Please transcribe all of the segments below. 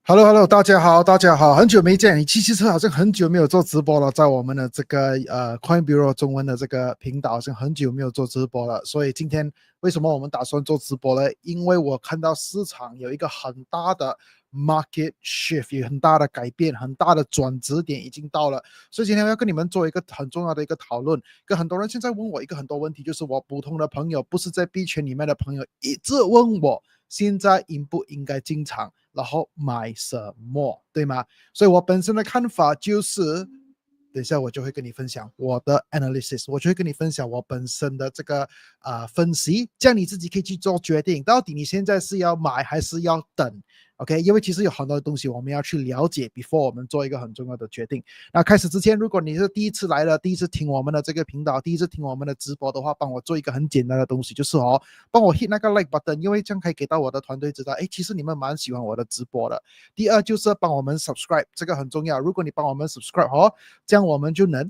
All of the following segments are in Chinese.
Hello Hello，大家好，大家好，很久没见。你其实好像很久没有做直播了，在我们的这个Coin Bureau 中文的这个频道，好像很久没有做直播了。所以今天为什么我们打算做直播呢？因为我看到市场有一个很大的 market shift，有很大的改变，很大的转折点已经到了。所以今天要跟你们做一个很重要的一个讨论。跟很多人现在问我一个很多问题，就是我普通的朋友，不是在币圈里面的朋友，一直问我。现在应不应该进场，然后买什么，对吗？所以我本身的看法就是，等一下我就会跟你分享我的 analysis，我就会跟你分享我本身的这个分析，这样你自己可以去做决定，到底你现在是要买还是要等。OK，因为其实有很多东西我们要去了解 before 我们做一个很重要的决定。那开始之前，如果你是第一次来了，第一次听我们的这个频道，第一次听我们的直播的话，帮我做一个很简单的东西，就是帮我 hit 那个 like button，因为这样可以给到我的团队知道，其实你们蛮喜欢我的直播的。第二就是帮我们 subscribe， 这个很重要。如果你帮我们 subscribe 这样我们就能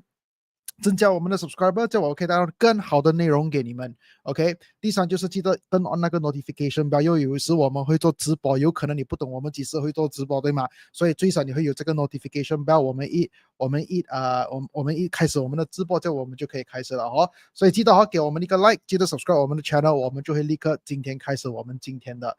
增加我们的 subscriber， 这样我可以带来更好的内容给你们。OK， 第三就是记得turn on 那个 notification bell，因为有时我们会做直播，有可能你不懂我们几时会做直播，对吗？所以最少你会有这个 notification bell，我们一开始我们的直播，这样我们就可以开始了所以记得给我们一个 like， 记得 subscribe 我们的 channel， 我们就会立刻今天开始我们今天的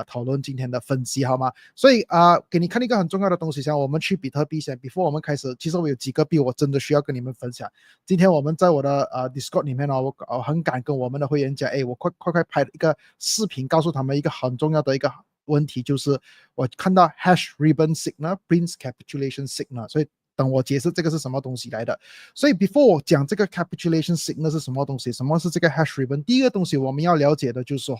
讨论今天的分析，好吗？所以给你看一个很重要的东西，像我们去比特币先 ，before 我们开始，其实我有几个币我真的需要跟你们分享。今天我们在我的Discord 里面我很敢跟我们的会员讲，我快拍一个视频，告诉他们一个很重要的一个问题，就是我看到 hash ribbon signal Prince capitulation signal， 所以等我解释这个是什么东西来的。所以 before 我讲这个 capitulation signal 是什么东西，什么是这个 hash ribbon， 第一个东西我们要了解的就是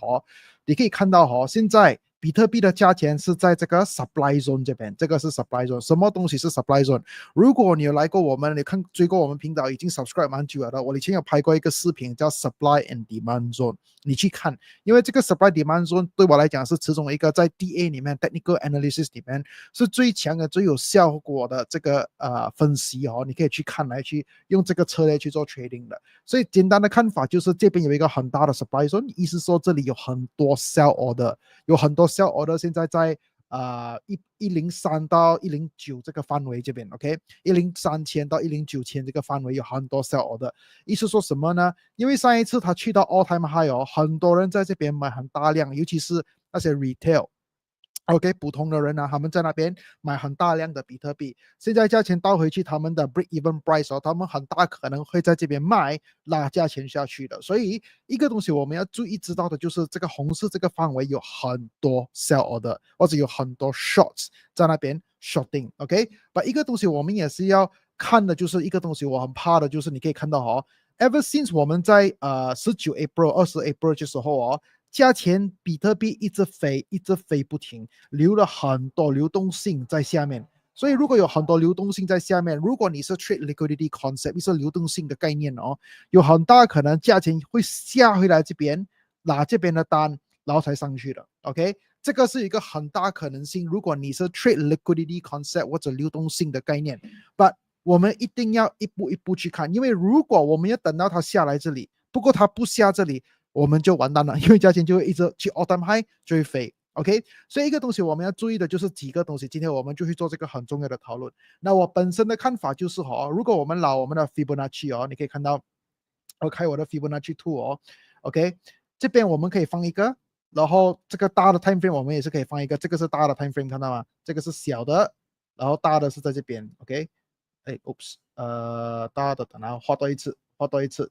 你可以看到现在比特币的价钱是在这个 supply zone 这边，这个是 supply zone。什么东西是 supply zone？ 如果你有来过我们，你看追过我们频道，已经 subscribe 蛮久了的。我以前有拍过一个视频叫 supply and demand zone， 你去看，因为这个 supply demand zone 对我来讲是其中一个在 DA 里面 technical analysis 里面是最强的、最有效果的这个分析你可以去看来去用这个策略去做 trading 的。所以简单的看法就是这边有一个很大的 supply zone， 意思说这里有很多 sell order， 有很多 sell order 现在在103到109这个范围这边 ，OK， 103,000到109,000这个范围有很多 sell order， 意思说什么呢？因为上一次他去到 all time high 很多人在这边买很大量，尤其是那些 retail。OK， 普通的人他们在那边买很大量的比特币，现在价钱倒回去，他们的 break even price 他们很大可能会在这边卖，拉价钱下去的。所以一个东西我们要注意知道的就是这个红色这个范围有很多 sell order 或者有很多 shorts 在那边 shorting。OK， 一个东西我们也是要看的，就是一个东西我很怕的就是你可以看到ever since 我们在19 April 20 April 的时候价钱比特币一直飞不停，留了很多流动性在下面。所以如果有很多流动性在下面，如果你是 trade liquidity concept， 是流动性的概念有很大可能价钱会下回来这边，拿这边的单，然后才上去的。OK， 这个是一个很大可能性。如果你是 trade liquidity concept 或者流动性的概念 ，but 我们一定要一步一步去看，因为如果我们要等到它下来这里，不过它不下这里。我们就完蛋了，因为价钱就会一直去 all time high 就会飞。OK， 所以一个东西我们要注意的就是几个东西，今天我们就去做这个很重要的讨论。那我本身的看法就是如果我们拿我们的 Fibonacci 你可以看到，我开我的 Fibonacci 2OK， 这边我们可以放一个，然后这个大的 time frame 我们也是可以放一个，这个是大的 time frame 看到吗？这个是小的，然后大的是在这边 OK， oops， 大的等下画多一次，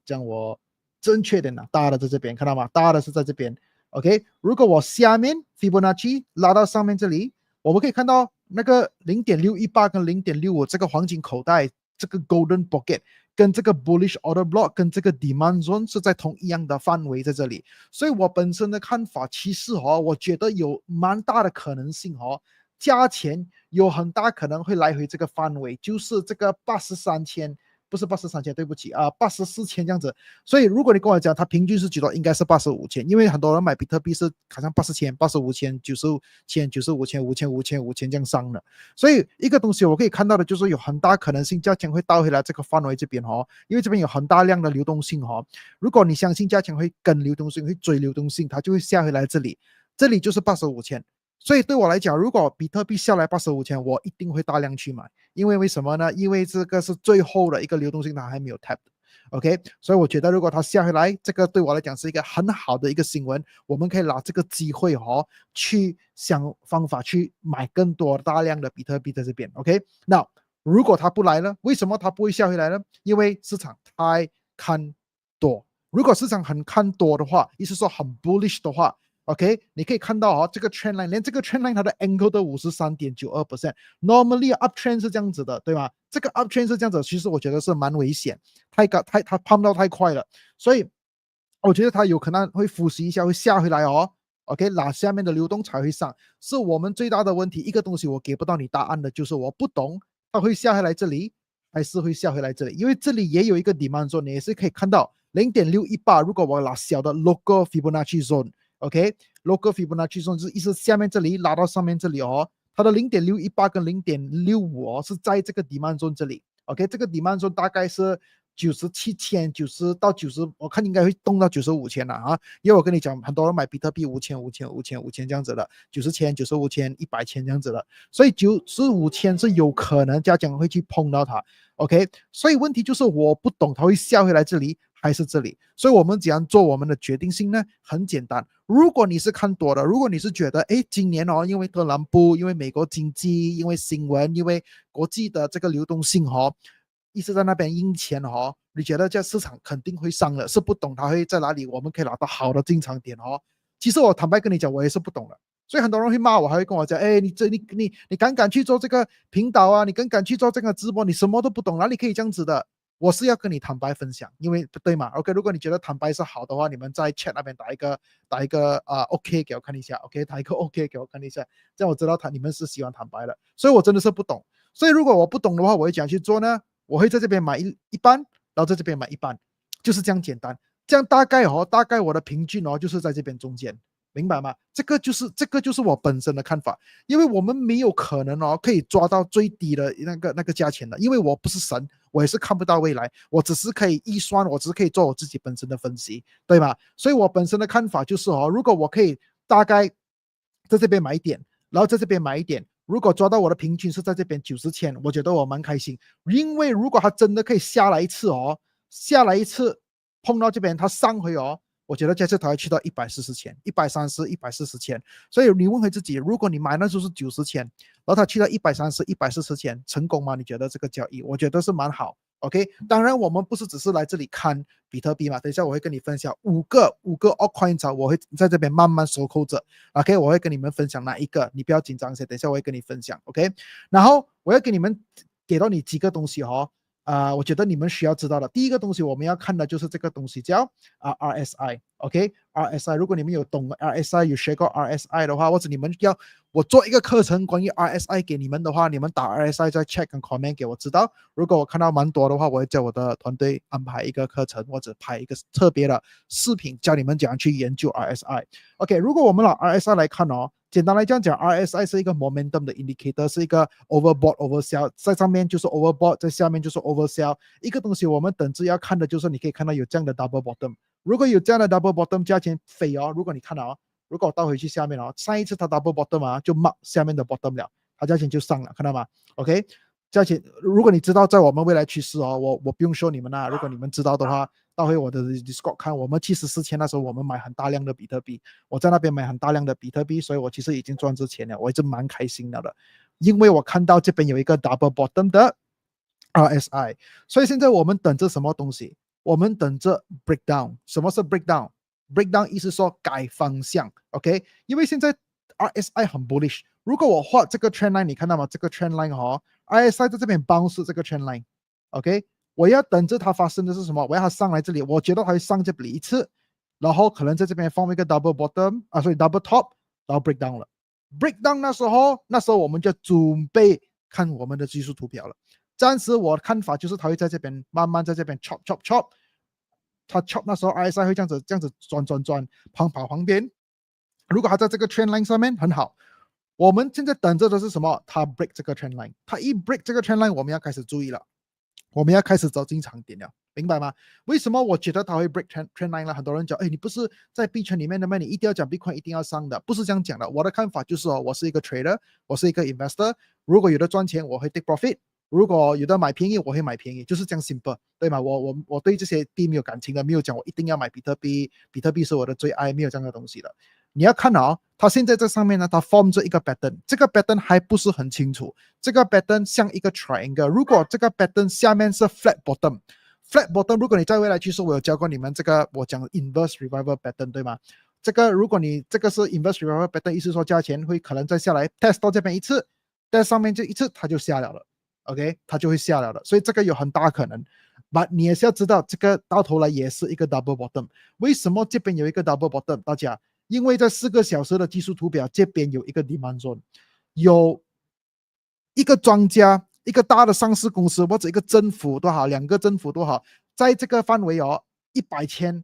这样我正确点的，大的在这边，看到吗？大的是在这边 ，OK。如果我下面 Fibonacci 拉到上面这里，我们可以看到那个0.618跟0.65这个黄金口袋，这个 Golden Pocket 跟这个 Bullish Order Block 跟这个 Demand Zone 是在同一样的范围在这里。所以我本身的看法，其实我觉得有蛮大的可能性价钱有很大可能会来回这个范围，就是这个83,000。不是83,000，对不起84,000这样子。所以如果你跟我讲它平均是几多，应该是85,000，因为很多人买比特币是好像80,000、85,000、90,000、95,000、5,000、5,000、5,000这样上的。所以一个东西我可以看到的就是有很大可能性价钱会倒回来这个范围这边因为这边有很大量的流动性如果你相信价钱会跟流动性会追流动性，它就会下回来这里，这里就是85,000。所以对我来讲，如果比特币下来85,000，我一定会大量去买，因为为什么呢？因为这个是最后的一个流动性，它还没有 tap。OK，所以我觉得如果它下回来，这个对我来讲是一个很好的一个新闻，我们可以拿这个机会去想方法去买更多大量的比特币在这边。OK，那如果它不来呢？为什么它不会下回来呢？因为市场太看多。如果市场很看多的话，意思说很 bullish 的话，OK，你可以看到这个 trend line， 连这个 trend line 它的 angle 都53.92%。Normally uptrend 是这样子的，对吗？这个 uptrend 是这样子，其实我觉得是蛮危险，它 pump 到太快了，所以我觉得它有可能会复习一下，会下回来OK， 拿下面的流动才会上，是我们最大的问题。一个东西我给不到你答案的，就是我不懂它会下回来这里，还是会下回来这里，因为这里也有一个 demand zone， 你也是可以看到0.618，如果我拿小的 local Fibonacci zone。OK，local Fibonacci zone 是意思下面这里拉到上面这里它的0.618跟0.65是在这个 demand zone 这里。OK， 这个 demand zone 大概是97,000、90到90，我看应该会动到95,000了因为我跟你讲，很多人买比特币5000、5000、5000、5000这样子的，90,000、95,000、100,000这样子的，所以95,000是有可能加奖会去碰到它。OK， 所以问题就是我不懂它会下回来这里还是这里，所以我们怎样做我们的决定性呢？很简单，如果你是看多的，如果你是觉得今年因为特朗普，因为美国经济，因为新闻，因为国际的这个流动性一直在那边印钱你觉得这市场肯定会上了，是不懂它会在哪里，我们可以拿到好的进场点其实我坦白跟你讲，我也是不懂的，所以很多人会骂我，还会跟我讲，你敢去做这个频道啊，你敢去做这个直播，你什么都不懂，哪里可以这样子的？我是要跟你坦白分享，因为不对嘛 ？OK， 如果你觉得坦白是好的话，你们在 chat 那边打一个OK 给我看一下 ，OK， 打一个 OK 给我看一下，这样我知道你们是喜欢坦白的。所以我真的是不懂，所以如果我不懂的话，我会怎样去做呢？我会在这边买一半，然后在这边买一半，就是这样简单。这样大概我的平均就是在这边中间，明白吗？这个就是我本身的看法，因为我们没有可能可以抓到最低的那个价钱的，因为我不是神，我也是看不到未来，我只是可以预算，我只是可以做我自己本身的分析，对吧？所以我本身的看法就是如果我可以大概在这边买一点，然后在这边买一点。如果抓到我的平均是在这边90,000，我觉得我蛮开心，因为如果它真的可以下来一次碰到这边它上回我觉得这次它会去到140,000、130、140,000，所以你问回自己，如果你买那时候是90,000，然后它去到130、140,000，成功吗？你觉得这个交易？我觉得是蛮好。OK， 当然我们不是只是来这里看比特币嘛，等一下我会跟你分享五个 altcoins， 我会在这边慢慢收扣着。OK， 我会跟你们分享哪一个，你不要紧张些，等一下我会跟你分享。OK， 然后我要给你们给到你几个东西我觉得你们需要知道的第一个东西，我们要看的就是这个东西叫RSI。OK，RSI，如果你们有懂 RSI， 有学过 RSI 的话，或者你们要我做一个课程关于 RSI 给你们的话，你们打 RSI 再 check 跟 comment 给我知道。如果我看到蛮多的话，我会叫我的团队安排一个课程，或者拍一个特别的视频，教你们怎样去研究 RSI。OK， 如果我们拿 RSI 来看简单来讲，RSI 是一个 momentum 的 indicator， 是一个 overbought oversell， 在上面就是 overbought， 在下面就是 oversell。一个东西我们等着要看的就是你可以看到有这样的 double bottom， 如果有这样的 double bottom， 价钱飞如果你看到如果我倒回去下面上一次它 double bottom 就 mark 下面的 bottom 了，它价钱就上了，看到吗 ？OK， 价钱如果你知道在我们未来趋势我不用说你们如果你们知道的话。到回我的 Discord 看，我们去14,000那时候，我们买很大量的比特币，我在那边买很大量的比特币，所以我其实已经赚之钱了，我一直蛮开心的，因为我看到这边有一个 double bottom 的 RSI， 所以现在我们等着什么东西？我们等着 breakdown。什么是 breakdown？breakdown 意思说改方向 ，OK？ 因为现在 RSI 很 bullish， 如果我画这个 trend line， 你看到吗？这个 trend line RSI 在这边 bounce 这个 trend line，OK？我要等着它发生的是什么？我要它上来这里，我觉得它会上这里一次，然后可能在这边放一个 double bottom 所以 double top， 然后 break down 了。break down 那时候我们就准备看我们的技术图表了。暂时我的看法就是它会在这边慢慢在这边 chop， 它 chop 那时候 RSI 会这样子转跑旁边。如果它在这个 trend line 上面很好，我们现在等着的是什么？它 break 这个 trend line， 它一 break 这个 trend line， 我们要开始注意了。我们要开始走进场点了，明白吗？为什么我觉得它会 break trend line 了？很多人讲，哎，你不是在币圈里面的吗？你一定要讲 Bitcoin 一定要上的，不是这样讲的。我的看法就是哦，我是一个 trader，我是一个 investor，如果有的赚钱，我会 take profit。如果有的买便宜，我会买便宜，就是这样 simple，对吗？我对这些币没有感情的，没有讲我一定要买比特币，比特币是我的最爱，没有这样的东西的。你要看哦，它现在在上面呢，它 form 着一个 pattern，这个 pattern 还不是很清楚。这个 pattern 像一个 triangle， 如果这个 pattern 下面是 flat bottom，flat bottom， 如果你在未来趋势，我有教过你们这个，我讲 inverse revival pattern， 对吗？这个如果你这个是 inverse revival pattern， 意思说价钱会可能再下来 test 到这边一次，在上面这一次它就下了，OK， 它就会下了的，所以这个有很大可能。But 你也是要知道，这个到头来也是一个 double bottom。为什么这边有一个 double bottom？ 大家，因为在4个小时的技术图表这边有一个 demand zone， 有一个庄家，一个大的上市公司或者一个政府都好，2个政府都好，在这个范围哦，100千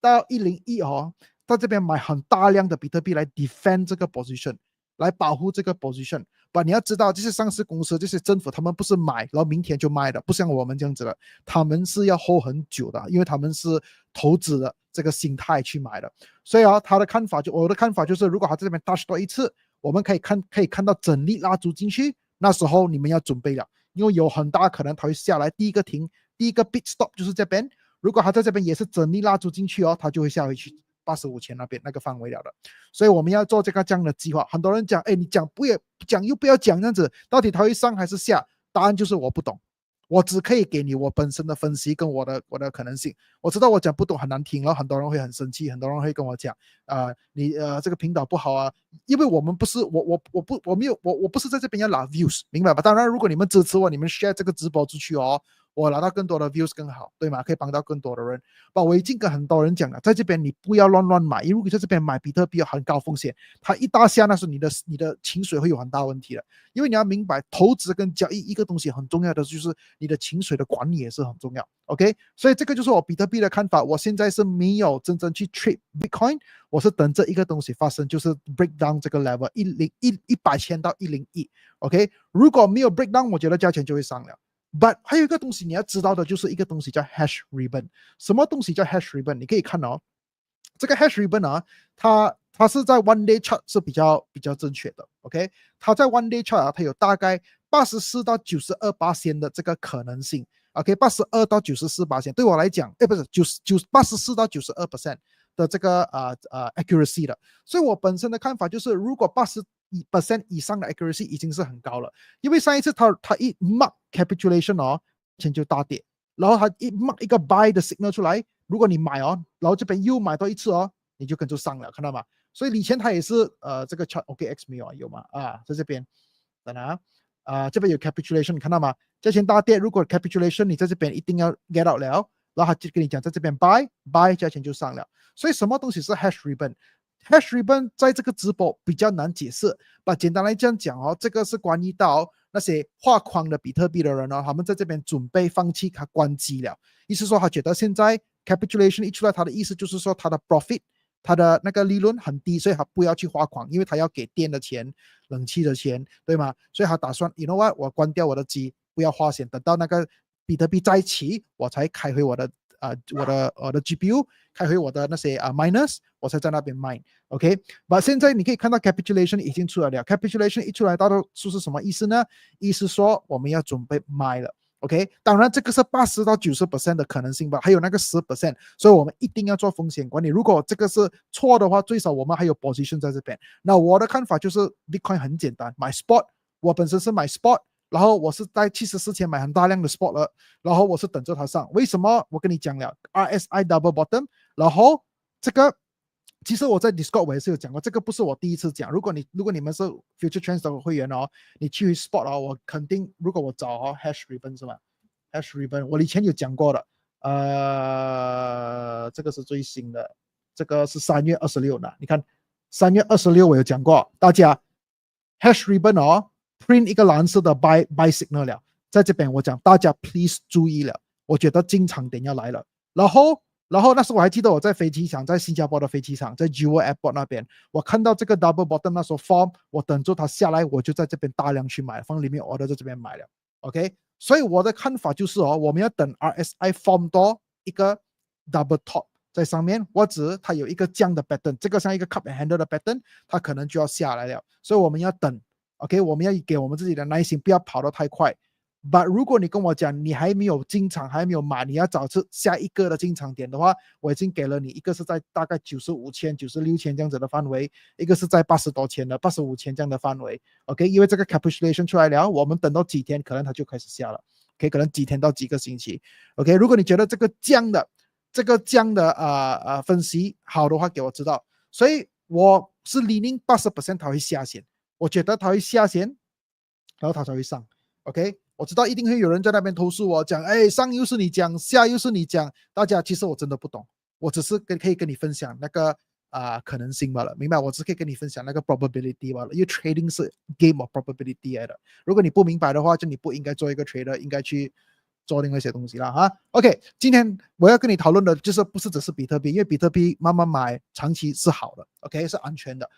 到101哦，在这边买很大量的比特币来 defend 这个 position， 来保护这个 position。but 你要知道，这些上市公司、这些政府，他们不是买然后明天就卖的，不像我们这样子的，他们是要 hold 很久的，因为他们是投资的这个心态去买的。所以啊，他的看法我的看法就是，如果他在这边 touch 多一次，我们可以看到整粒蜡烛进去，那时候你们要准备了，因为有很大可能他会下来，第一个停，第一个 bit stop 就是这边。如果他在这边也是整粒蜡烛进去哦，他就会下回去85千那边那个范围了的。所以我们要做这样的计划。很多人讲，哎，你讲不也讲又不要讲这样子，到底它会上还是下？答案就是我不懂，我只可以给你我本身的分析跟我的可能性。我知道我讲不懂很难听了，很多人会很生气，很多人会跟我讲，你这个频道不好啊，因为我们不是我不是在这边要拿 views， 明白吧？当然，如果你们支持我，你们 share 这个直播出去哦。我拿到更多的 views 更好，对吗？可以帮到更多的人。我已经跟很多人讲了，在这边你不要乱买，因为如果在这边买比特币很高风险，它一大下那是你的情绪会有很大问题的。因为你要明白，投资跟交易一个东西很重要的就是你的情绪的管理也是很重要。OK， 所以这个就是我比特币的看法。我现在是没有真正去 trade Bitcoin， 我是等着一个东西发生，就是 break down 这个 level 100千到101。OK， 如果没有 break down， 我觉得价钱就会上了。But 还有一个东西你要知道的，就是一个东西叫 hash ribbon。什么东西叫 hash ribbon？ 你可以看哦，这个 hash ribbon 啊，它是在 one day chart 是比较正确的。OK， 它在 one day chart 啊，它有大概84到92%的这个可能性。OK， 82到94%，对我来讲，不是84到92%的这个accuracy 的。所以我本身的看法就是，如果80% 以上的 accuracy 已经是很高了，因为上一次它一 mark capitulation 哦，钱就大跌，然后它一 mark 一个 buy 的 signal 出来，如果你买哦，然后这边又买到一次哦，你就跟着上了，看到吗？所以以前它也是这个 chart OKX 没有啊，有吗？在这边，等等这边有 capitulation， 你看到吗？价钱大跌，如果 capitulation 你在这边一定要 get out 了，然后他就跟你讲在这边 buy， 价钱就上了。所以什么东西是 hash ribbon？hash ribbon 在这个直播比较难解释，把简单来这样讲哦，这个是关于到那些画框的比特币的人哦，他们在这边准备放弃它关机了，意思说他觉得现在 capitulation 一出来，他的意思就是说他的 profit， 他的那个利润很低，所以他不要去画框，因为他要给电的钱、冷气的钱，对吗？所以他打算 you know what， 我关掉我的机，不要花钱，等到那个比特币再起，我才开回我的GPU， 开回我的那些miners， 我才在那边卖。OK， 现在你可以看到 capitulation 已经出来了。capitulation 一出来，大多数是什么意思呢？意思说我们要准备卖了。OK， 当然这个是80到90% 的可能性吧，还有那个10%，所以我们一定要做风险管理。如果这个是错的话，最少我们还有 position 在这边。那我的看法就是 Bitcoin 很简单，买 spot， 我本身是买 spot。然后我是在74前买很大量的 spot 了，然后我是等着它上。为什么？我跟你讲了 ，RSI double bottom， 然后这个其实我在 Discord 我也是有讲过，这个不是我第一次讲。如果你们是 Future Trends 的会员哦，你去 spot 哦，我肯定如果我找hash ribbon 是吧 ？hash ribbon 我以前有讲过的，这个是最新的，这个是3月26的，你看3月26我有讲过，大家 hash ribbon 哦。print 一个蓝色的 buy signal 了，在这边我讲大家 please 注意了，我觉得进场点要来了。然后那时候我还记得我在飞机场，在新加坡的飞机场，在 Jewel Airport 那边，我看到这个 double bottom 那时候 form， 我等着它下来，我就在这边大量去买，放里面 order 在这边买了。OK，所以我的看法就是我们要等 RSI form 多一个 double top 在上面，或者它有一个这样的 pattern， 这个像一个 cup and handle 的 pattern， 它可能就要下来了。所以我们要等 ，OK， 我们要给我们自己的耐心，不要跑得太快。But 如果你跟我讲你还没有进场，还没有买，你要找下一个的进场点的话，我已经给了你一个是在大概95千、96千这样子的范围，一个是在80多千的、85千这样的范围。OK， 因为这个 capitulation 出来了，我们等到几天，可能它就开始下了。OK， 可能几天到几个星期。OK， 如果你觉得这个降的分析好的话，给我知道。所以我是leaning 80% 它会下线，我觉得它会下线，然后它才会上。OK， 我知道一定会有人在那边投诉我，讲，哎，上又是你讲，下又是你讲，大家其实我真的不懂，我只是可以跟你分享那个可能性罢了，明白？我只可以跟你分享那个 probability 罢了，因为 trading 是 game of probability 来的。如果你不明白的话，就你不应该做一个 trader， 应该去做另外一些东西了哈。OK， 今天我要跟你讨论的就是不是只是比特币，因为比特币慢慢买长期是好的 ，OK， 是安全的。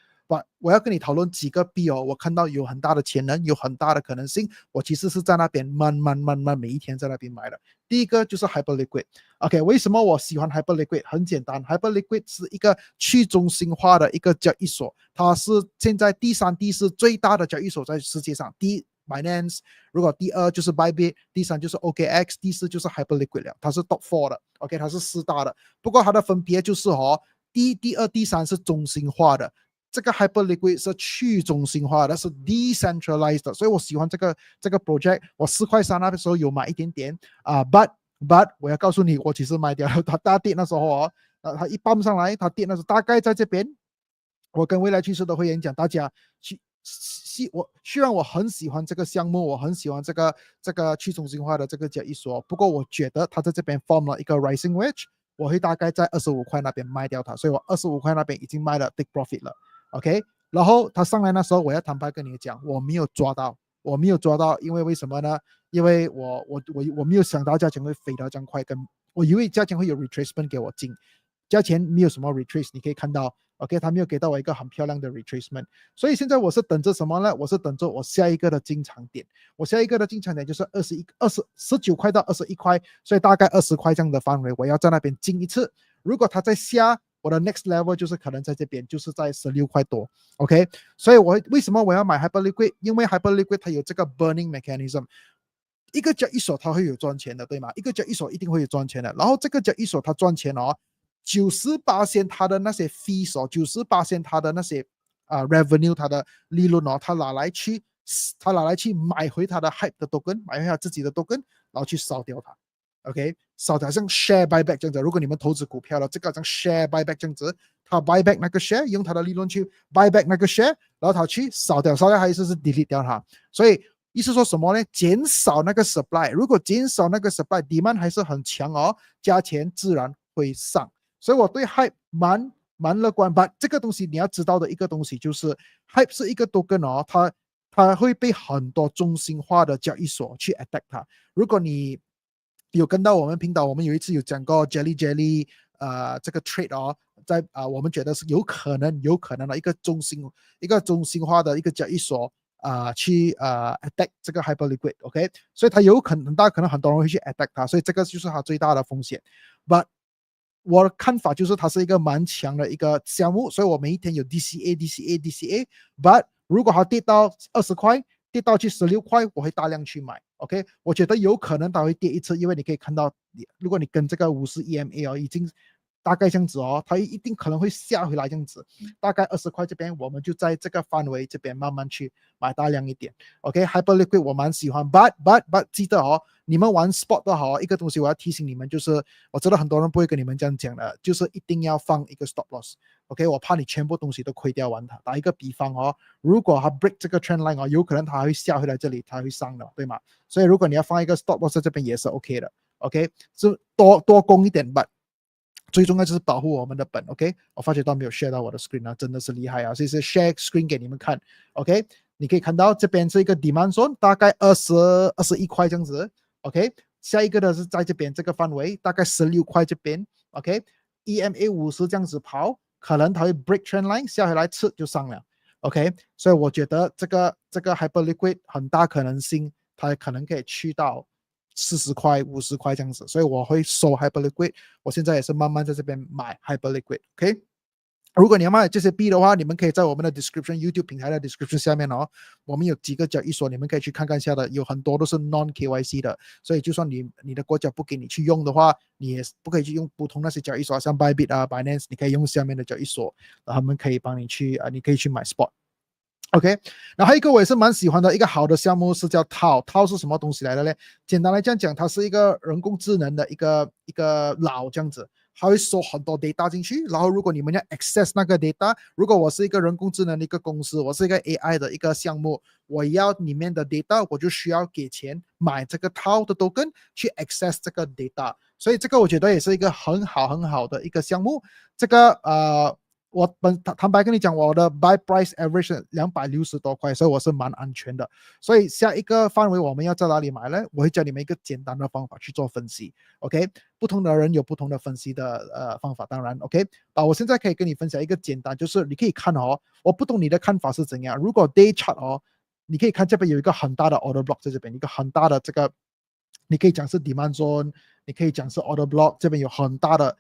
我要跟你讨论几个币我看到有很大的潜能，有很大的可能性。我其实是在那边慢慢每一天在那边买的。第一个就是 Hyperliquid。OK， 为什么我喜欢 Hyperliquid？ 很简单 ，Hyperliquid 是一个去中心化的一个交易所，它是现在第3、第4最大的交易所在世界上。第一 Binance， 如果第2就是 Bybit， 第3就是 OKX， 第4就是 Hyperliquid 了，它是 top 4的。OK， 它是4大的。不过它的分别就是第1、第2、第3是中心化的。这个 Hyperliquid 是去中心化的，是 decentralized 的，所以我喜欢这个 project。我4块3那时候有买一点点but 我要告诉你，我其实卖掉了。它大跌那时候它一搬上来，它跌那时候大概在这边。我跟未来趋势的会员讲，大家虽然我很喜欢这个项目，我很喜欢这个去中心化的这个交易所，不过我觉得它在这边 form 了一个 rising wedge， 我会大概在25块那边卖掉它，所以我25块那边已经卖了 take profit 了。OK， 然后他上来那时候，我要坦白跟你讲，我没有抓到，因为为什么呢？因为我没有想到价钱会飞到这样快，我以为价钱会有 retracement 给我进，价钱没有什么 retrace， 你可以看到 ，OK， 他没有给到我一个很漂亮的 retracement， 所以现在我是等着什么呢？我是等着我下一个的进场点，我下一个的进场点就是19块到21块，所以大概20块这样的范围，我要在那边进一次。如果他在下，我的 next level 就是可能在这边，就是在16块多 ，OK， 所以为什么我要买 Hyperliquid？ 因为 Hyperliquid 它有这个 burning mechanism， 一个交易所它会有赚钱的，对吗？一个交易所一定会有赚钱的，然后这个交易所它赚钱98%它的那些 fees 98%它的那些revenue 它的利润它拿来去买回它的 hype 的 token， 买回它自己的 token， 然后去烧掉它。OK， 烧的像 share buyback 这样子，如果你们投资股票了，这个像 share buyback 这样子，他 buyback 那个 share， 用他的利润去 buyback 那个 share， 然后他去烧掉还是 delete 掉它。所以意思说什么呢？减少那个 supply， 如果减少那个 supply， demand 还是很强价钱自然会上。所以我对 hype 蛮乐观。但这个东西你要知道的一个东西就是 hype 是一个 token 它会被很多中心化的交易所去 attack 它。如果你有跟到我们频道，我们有一次有讲过 Jelly 这个 trade 在我们觉得是有可能的一个中心化的一个交易所去attack 这个 Hyperliquid， OK， 所以它有可能很多人会去 attack 它，所以这个就是它最大的风险。But 我的看法就是它是一个蛮强的一个项目，所以我每一天有 DCA。But 如果它跌到20块，跌到去16块，我会大量去买。OK， 我觉得有可能它会跌一次，因为你可以看到，如果你跟这个50 EMA 已经大概这样子它一定可能会下回来这样子。大概20块这边，我们就在这个范围这边慢慢去买大量一点。OK，Hyperliquid 我蛮喜欢 ，but 记得你们玩 spot 的一个东西我要提醒你们，就是我知道很多人不会跟你们这样讲的，就是一定要放一个 stop loss。OK， 我怕你全部东西都亏掉完它。打一个比方如果它 break 这个 trend line 有可能它会下回来这里，它会上的，对吗？所以如果你要放一个 stop loss 在这边也是 OK 的。OK， 是多攻一点 ，but 最重要就是保护我们的本 ，OK？ 我发觉到没有 share 到我的 screen 真的是厉害所以是 share screen 给你们看 ，OK？ 你可以看到这边是一个 demand zone， 大概21块这样子 ，OK？ 下一个的是在这边这个范围，大概16块这边 ，OK？EMA 50这样子跑，可能它会 break trend line， 下回来吃就上了 ，OK？ 所以我觉得这个 Hyperliquid 很大可能性，它可能可以去到40块、50块这样子，所以我会收 Hyperliquid，我现在也是慢慢在这边买 Hyperliquid，OK？如果你要买这些币的话，你们可以在我们的 description YouTube 平台的 description 下面哦，我们有几个交易所，你们可以去看看一下的，有很多都是 non KYC 的，所以就算你的国家不给你去用的话，你也不可以去用普通那些交易所，像 Bybit 啊、Binance，你可以用下面的交易所，他们可以帮你去你可以去买 spot。OK， 然后还有一个我也是蛮喜欢的一个好的项目是叫 Tau 是什么东西来的呢？简单来讲，它是一个人工智能的一个脑这样子，它会收很多 data 进去，然后如果你们要 access 那个 data， 如果我是一个人工智能的一个公司，我是一个 AI 的一个项目，我要里面的 data， 我就需要给钱买这个 Tau 的 token 去 access 这个 data， 所以这个我觉得也是一个很好的一个项目。这个我坦白跟你讲，我的 buy price average 是260多块，所以我是蛮安全的。所以下一个范围我们要在哪里买呢？我会教你们一个简单的方法去做分析。OK， 不同的人有不同的分析的方法，当然 OK。我现在可以跟你分享一个简单，就是你可以看哦，我不懂你的看法是怎样。如果 day chart 哦，你可以看这边有一个很大的 order block 在这边，一个很大的这个，你可以讲是 demand zone， 你可以讲是 order block， 这边有很大的。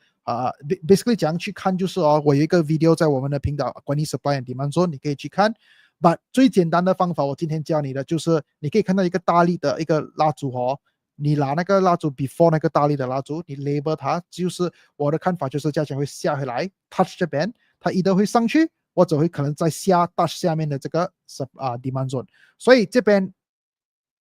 basically 怎样去看就是我有一个 video 在我们的频道关于 supply and demand zone， 你可以去看。But 最简单的方法，我今天教你的就是，你可以看到一个大力的一个蜡烛哦，你拿那个蜡烛 before 那个大力的蜡烛，你 label 它，就是我的看法就是价钱会下回来 touch 这边，它either会上去，或者会可能在touch 下面的这个demand zone， 所以这边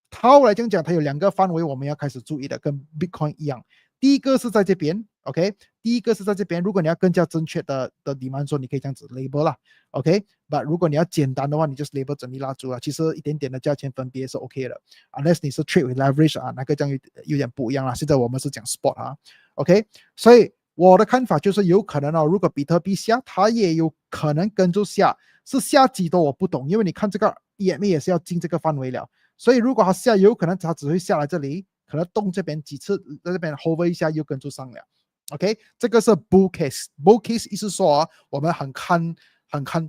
套来讲，它有2个范围我们要开始注意的，跟 Bitcoin 一样。第一个是在这边 ，OK， 第一个是在这边。如果你要更加正确的 demand zone， 你可以这样子 label 啦 ，OK。But 如果你要简单的话，你就是 label 整粒蜡烛啊，其实一点点的价钱分别是 OK 的。Unless 你是 trade with leverage 那个这样有点不一样啦。现在我们是讲 spot OK。所以我的看法就是有可能如果比特币下，它也有可能跟着下，是下几多我不懂，因为你看这个 EMA 也是要进这个范围了，所以如果它下，有可能它只会下来这里。可能动这边几次，在这边 hover 一下又跟住上了 ，OK， 这个是 bull case。bull case 意思说我们很看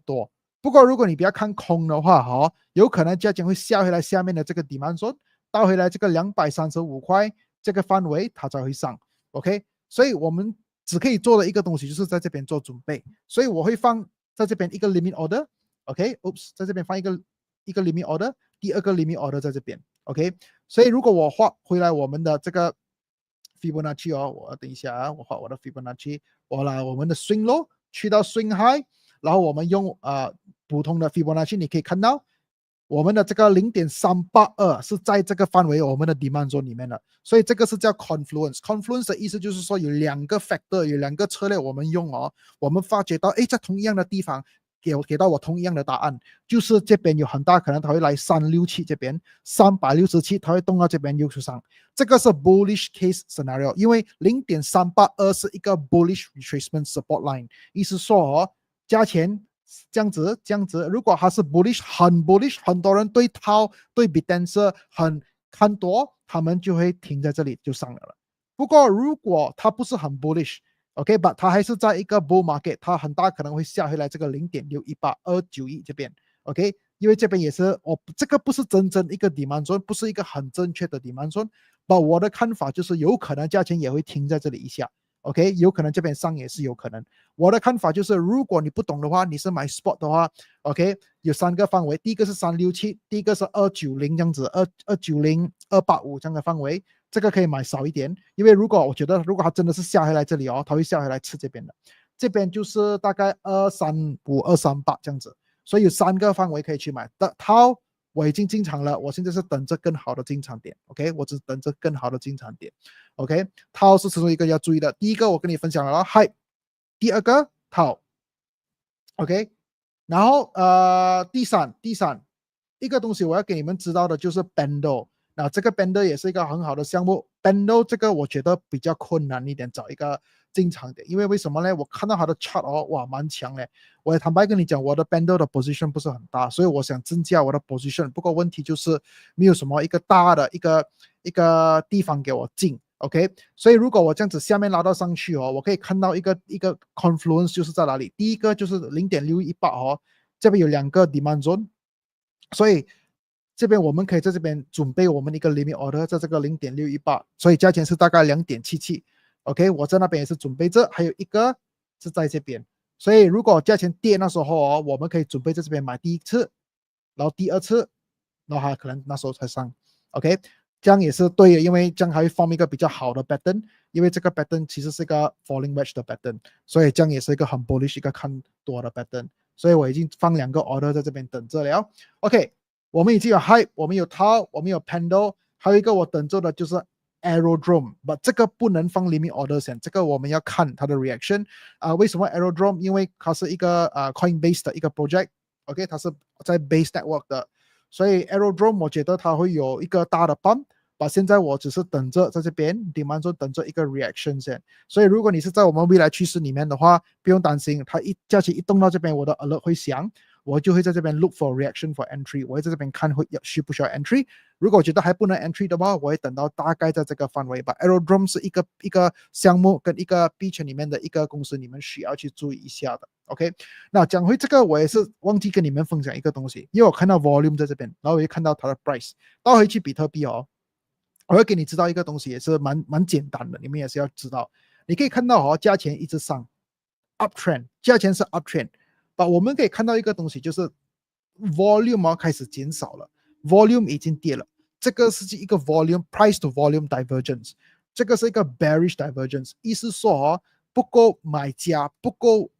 多。不过如果你不要看空的话，有可能价钱会下回来下面的这个 demand zone， 到回来这个235块这个范围它才会上 ，OK。所以我们只可以做的一个东西就是在这边做准备。所以我会放在这边一个 limit order，OK，Oops， 在这边放一个 limit order， 第二个 limit order 在这边。OK， 所以如果我画回来我们的这个 Fibonacci 我等一下我画我的 Fibonacci， 我拿我们的 swing low 去到 swing high， 然后我们用普通的 Fibonacci， 你可以看到我们的这个 0.382 是在这个范围我们的 demand zone 里面的，所以这个是叫 confluence。confluence 的意思就是说有2个 factor， 有2个策略我们用我们发觉到在同样的地方给到我同样的答案，就是这边有很大可能它会来367这边367，它会动到这边右上，这个是 bullish case scenario， 因为 0.382 是一个 bullish retracement support line， 意思说价钱这样子，如果它是 bullish 很 bullish， 很多人对套对 Bitcoin 很看多，他们就会停在这里就上了。不过如果它不是很 bullish，OK，but 它还是在一个 bull market， 它很大可能会下回来这个 0.61891这边 ，OK， 因为这边也是这个不是真正一个 demand zone， 不是一个很正确的 demand zone，but 我的看法就是有可能价钱也会停在这里一下。OK， 有可能这边上也是有可能。我的看法就是，如果你不懂的话，你是买 spot 的话 ，OK， 有3个范围，第一个是367，第一个是290这样子，290、285这样的范围，这个可以买少一点，因为我觉得如果它真的是下回来这里它会下回来吃这边的，这边就是大概235、238这样子，所以有3个范围可以去买的套。我已经进场了，我现在是等着更好的进场点 ，OK， 我只等着更好的进场点 ，OK， 套是其中一个要注意的，第一个我跟你分享了 ，Hype， 第二个套 ，OK， 然后第三一个东西我要给你们知道的就是 Bando， 那这个 Bando 也是一个很好的项目 ，Bando 这个我觉得比较困难一点，找一个进场点，因为什么呢？我看到它的 chart 哇，蛮强嘞。我也坦白跟你讲，我的 Bando 的 position 不是很大，所以我想增加我的 position。不过问题就是没有什么一个大的一个地方给我进 ，OK。所以如果我这样子下面拉到上去我可以看到一个 confluence 就是在哪里？第一个就是0.618这边有2个 demand zone，所以这边我们可以在这边准备我们一个 limit order，在这个0.618，所以价钱是大概2.77。OK， 我在那边也是准备着，还有一个是在这边，所以如果价钱跌那时候哦，我们可以准备在这边买第一次，然后第二次，然后还可能那时候才上。OK， 这样也是对的，因为这样还会 form 一个比较好的 pattern， 因为这个 pattern 其实是一个 falling wedge 的 pattern， 所以这样也是一个很 bullish 一个看多的 pattern， 所以我已经放2个 order 在这边等着了。OK， 我们已经有 hype， 我们有 tau， 我们有 pendle， 还有一个我等着的就是 aerodrome， 这个不能放 limit order 先，这个我们要看它的 reaction。为什么 aerodrome？ 因为它是一个Coinbase 的一个 project，OK， 它是在 Base Network 的，所以 aerodrome 我觉得它会有一个大的 bump。现在我只是等着在这边 demand zone 等着一个 reaction 先，所以如果你是在我们未来趋势里面的话，不用担心，它价钱一动到这边，我的 alert 会响，我就会在这边 look for reaction for entry， 我会在这边看需不需要 entry， 如果我觉得还不能 entry 的话，我会等到大概在这个范围吧。aerodrome 是一个项目跟一个币圈里面的一个公司，你们需要去注意一下的。OK， 那讲回这个，我也是忘记跟你们分享一个东西，因为我看到 volume 在这边，然后我也看到它的 price， 倒回去比特币哦。我会给你知道一个东西，也是蛮简单的，你们也是要知道。你可以看到价钱一直上 ，uptrend， 价钱是 uptrend， 我们可以看到一个东西，就是 volume 开始减少了 ，volume 已经跌了。这个是一个 volume price to volume divergence， 这个是一个 bearish divergence， 意思说不够买家，不够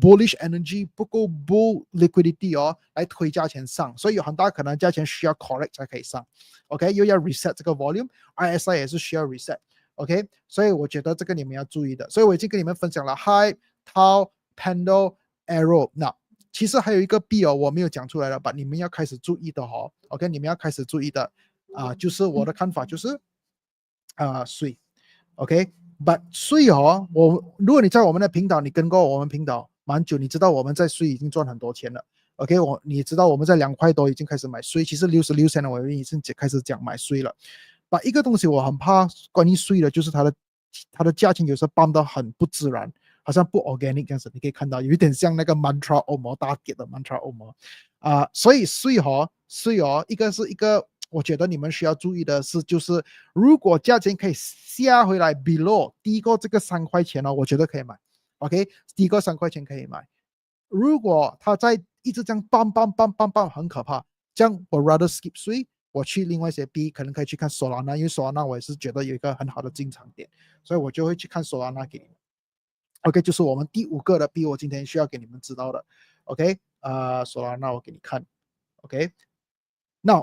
bullish energy， 不够 bull liquidity 来推价钱上，所以有很大可能价钱需要 correct 才可以上。OK， 又要 reset 这个 volume，RSI 也是需要 reset。OK， 所以我觉得这个你们要注意的。所以我已经跟你们分享了 High、Tau、Pendle、Arrow。那其实还有一个币我没有讲出来了，你们要开始注意的OK， 你们要开始注意的就是我的看法就是税。OK，but 税如果你在我们的频道，你跟过我们频道蛮久，你知道我们在税已经赚很多钱了。OK， 你知道我们在2块多已经开始买税，其实66现在我已经开始讲买税了。一个东西我很怕关于税的，就是它的价钱有时候办到很不自然，好像不 organic 这样子，你可以看到有一点像那个 mantra 欧摩大跌的 mantra 欧摩所以税一个是一个。我觉得你们需要注意的是，就是如果价钱可以下回来 below 低过这个3块钱我觉得可以买。OK， 低过3块钱可以买。如果它在一直这样棒很可怕。这样我 rather skip 税，我去另外一些币，可能可以去看 Solana， 因为 Solana 我也是觉得有一个很好的进场点，所以我就会去看 Solana 给你们。OK， 就是我们第5个的币，我今天需要给你们知道的。OK， Solana 我给你看。OK。那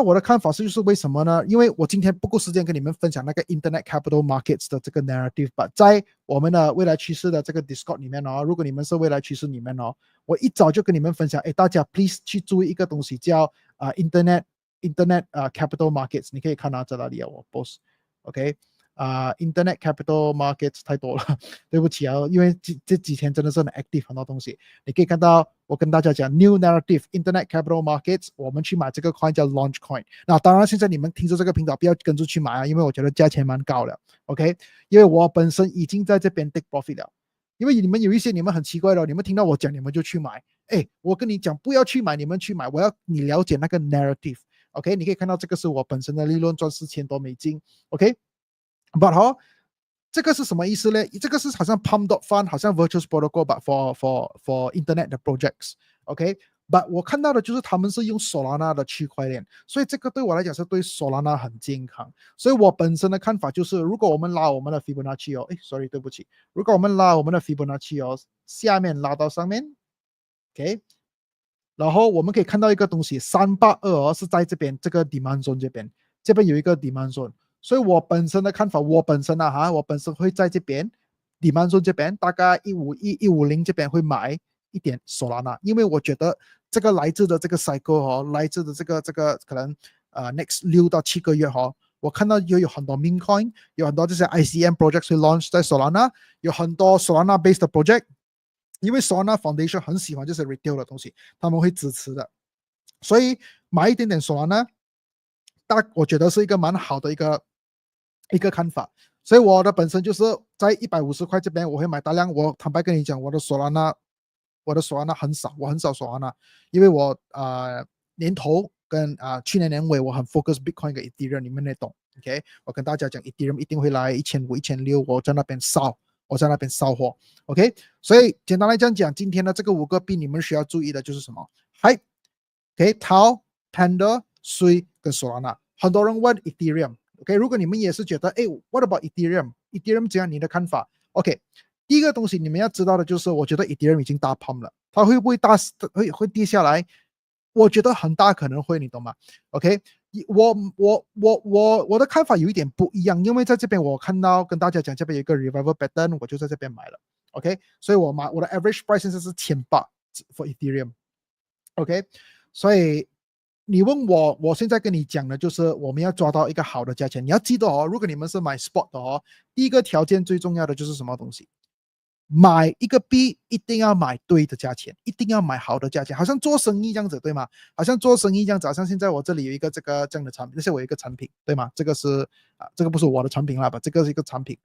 我的看法是就是为什么呢？因为我今天不够时间跟你们分享那个 Internet Capital Markets 的这个 narrative， 在我们的未来趋势的这个 Discord 里面如果你们是未来趋势里面我一早就跟你们分享，大家 please 去注意一个东西叫Internet Capital Markets， 你可以看到在哪里我 post。OK，Internet Capital Markets 太多了，对不起因为这几天真的是很 active 很多东西。你可以看到我跟大家讲 New Narrative Internet Capital Markets， 我们去买这个 coin 叫 Launch Coin。那当然现在你们听着这个频道不要跟着去买因为我觉得价钱蛮高了。OK， 因为我本身已经在这边 take profit 了。因为你们有一些你们很奇怪的，你们听到我讲你们就去买。我跟你讲不要去买，你们去买，我要你了解那个 narrative。OK， 你可以看到这个是我本身的利润赚4000多美金。OK。But 这个是什么意思呢？这个是好像 Pump.Fund， 好像 Virtual Protocol but for Internet 的 projects。OK，But 我看到的就是他们是用 Solana 的区块链，所以这个对我来讲是对 Solana 很健康。所以我本身的看法就是，如果我们拉我们的 Fibonacci sorry 对不起，如果我们拉我们的 Fibonacci 下面拉到上面 ，OK， 然后我们可以看到一个东西，382是在这边这个 Demand Zone 这边有一个 Demand Zone。所以我本身的看法，我本身会在这边 demand zone 这边大概151、150这边会买一点 Solana， 因为我觉得这个来自的这个 cycle 来自的这个可能next 6到7个月我看到有很多 meme coin， 有很多这些 ICM projects 会 launch 在 Solana， 有很多 Solana based 的 project， 因为 Solana Foundation 很喜欢这些 retail 的东西，他们会支持的，所以买一点点 Solana， 我觉得是一个蛮好的一个看法。所以我的本身就是在150块这边我会买大量。我坦白跟你讲，我的 Solana 很少，我很少 Solana， 因为我年头跟去年年尾我很 focus Bitcoin 跟 Ethereum， 你们也懂 ，OK？ 我跟大家讲 Ethereum 一定会来1500、1600，我在那边烧货 ，OK？ 所以简单来讲，今天的这个5个币你们需要注意的就是什么 ？Hype、OK？Tau、Panda、Sui 跟 Solana。很多人问 Ethereum，OK？ 如果你们也是觉得，what about Ethereum？Ethereum 怎样？你的看法 ？OK？ 第一个东西你们要知道的就是，我觉得 Ethereum 已经大 pump 了，它会不会会跌下来？我觉得很大可能会，你懂吗 ？OK？ 我的看法有一点不一样，因为在这边我看到跟大家讲，这边有一个 revival pattern， 我就在这边买了 ，OK？ 所以我的 average price 现在是1800 for Ethereum，OK？ 所以你问我现在跟你讲的就是我们要抓到一个好的价钱。你要记得哦，如果你们是买 spot 的哦，第一个条件最重要的就是什么东西？买一个币一定要买对的价钱，一定要买好的价钱，好像做生意这样子，对吗？好像做生意这样子，好像现在我这里有一个这样的产品，这是我有一个产品，对吗？这个是这个不是我的产品了吧？这个是一个产品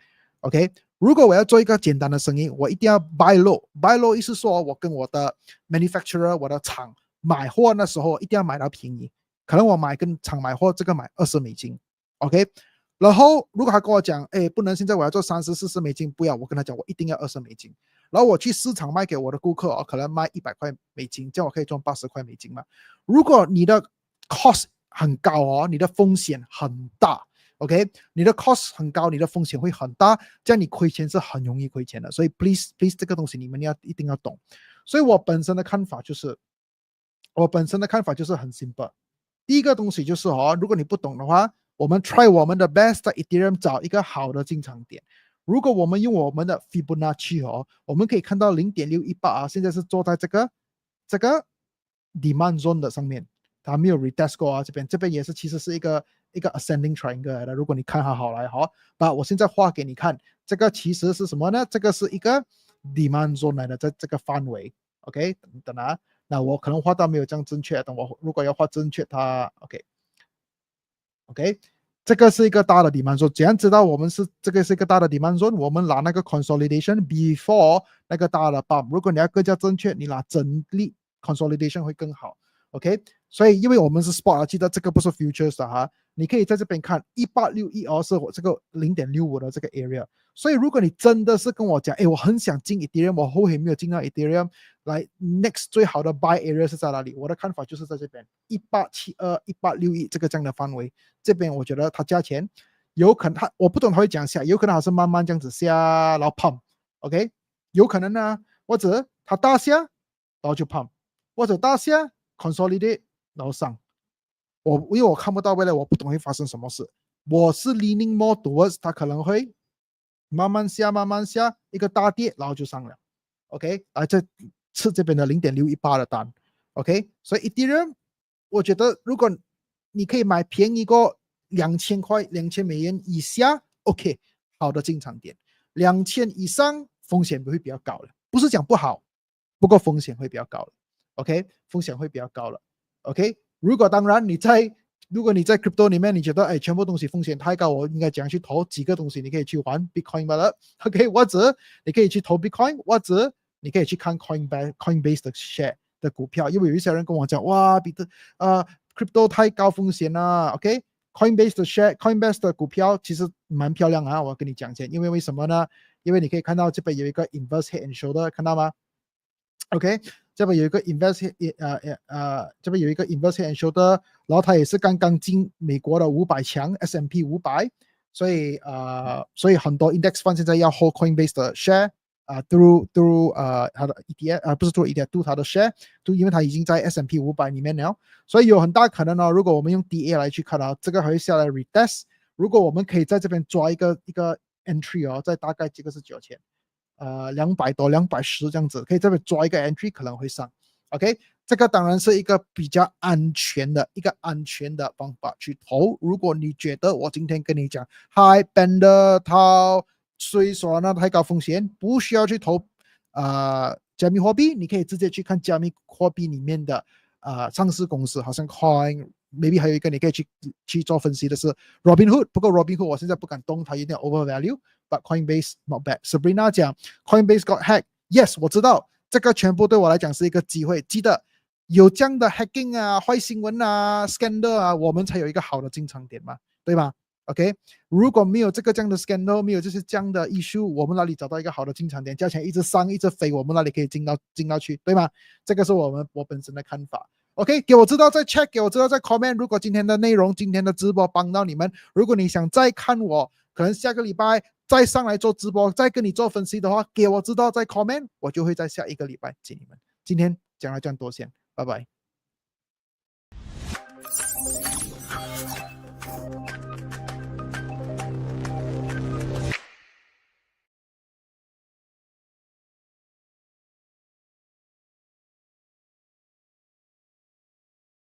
，OK？ 如果我要做一个简单的生意，我一定要 buy low，buy low 意思说我跟我的 manufacturer 我的厂买货那时候一定要买到便宜，可能我跟厂买货这个买$20 ，OK？ 然后如果他跟我讲，不能现在我要做30、40美金，不要，我跟他讲我一定要$20，然后我去市场卖给我的顾客可能卖$100，这样我可以赚$80嘛。如果你的 cost 很高哦，你的风险很大 ，OK？ 你的 cost 很高，你的风险会很大，这样你亏钱是很容易亏钱的。所以 please 这个东西你们一定要懂。所以我本身的看法就是很 simple。第一个东西就是如果你不懂的话，我们 try 我们的 best 在 Ethereum 找一个好的进场点。如果我们用我们的 Fibonacci 我们可以看到0.618现在是坐在这个 demand zone 的上面，它没有 retest 过这边也是其实是一个 ascending triangle 来的。如果你看好来那我现在画给你看，这个其实是什么呢？这个是一个 demand zone 来的，在这个范围 ，OK？ 等啊。那我可能画到没有这样正确，等我如果要画正确，它 OK， 这个是一个大的 demand zone。怎样知道这个是一个大的 demand zone？ 我们拿那个 consolidation before 那个大的 bump。如果你要更加正确，你拿整粒 consolidation 会更好。OK， 所以因为我们是 spot， 记得这个不是 futures 的你可以在这边看1861是我这个0.65的这个 area。所以如果你真的是跟我讲，我很想进 Ethereum， 我后悔没有进到 Ethereum， 来 next 最好的 buy area 是在哪里？我的看法就是在这边1872、1861这样的范围。这边我觉得它价钱有可能我不懂它会讲下，有可能它是慢慢这样子下，然后 pump，OK？ 有可能呢，或者它大下，然后就 pump， 或者大下 consolidate， 然后上。因为我看不到未来，我不懂会发生什么事。我是 leaning more towards 它可能会慢慢下，一个大跌，然后就上了。OK， 这吃这边的0.618的单。OK， 所以 Ethereum， 我觉得如果你可以买便宜过$2000以下 ，OK， 好的进场点。2000以上风险会比较高了，不是讲不好，不过风险会比较高了。OK， 风险会比较高了。OK， 当然如果你在 crypto 里面，你觉得全部东西风险太高，我应该怎样去投几个东西？你可以去玩 Bitcoin 罢了 ，OK， 或者你可以去投 Bitcoin， 或者你可以去看 Coinbase 的 share 的股票，因为有一些人跟我讲，哇，crypto 太高风险了 ，OK，Coinbase 的 share，Coinbase 的股票其实蛮漂亮我要跟你讲先，因为什么呢？因为你可以看到这边有一个 inverse head and shoulder， 看到吗 ？OK。这边有一个 inverse head and shoulder， 然后它也是刚刚进美国的500强 S&P 500，所以很多 index fund 现在要 hold Coinbase 的 share through 它的 ETF 不是 through ETF， 它的 share， 因为它已经在 S&P 500里面了，所以有很大可能如果我们用 DA 来去看这个会下来 retest， 如果我们可以在这边抓一个 entry 在大概这个是9000。200多210这样子，可以这边抓一个 entry 可能会上 ，OK， 这个当然是一个比较安全的方法去投。如果你觉得我今天跟你讲 High Bender 套所以说呢太高风险，不需要去投加密货币，你可以直接去看加密货币里面的上市公司，好像 Coin。maybe 还有一个你可以去做分析的是 Robinhood， 不过 Robinhood 我现在不敢动，它有点 overvalue。But Coinbase not bad. Sabrina 讲 Coinbase got hacked. Yes， 我知道这个全部对我来讲是一个机会。记得有这样的 hacking 啊、坏新闻啊、scandal 啊，我们才有一个好的进场点嘛，对吧？OK，如果没有这样的 scandal，没有这样的 issue，我们哪里找到一个好的进场点？价钱一直上一直飞，我们哪里可以进到去，对吗？这个是我本身的看法。OK，给我知道在 check， 给我知道在 comment。如果今天的内容、今天的直播帮到你们，如果你想再看我，可能下个礼拜再上来做直播，再跟你做分析的话，给我知道在 comment，我就会在下一个礼拜接你们。今天讲到这样多先，拜拜。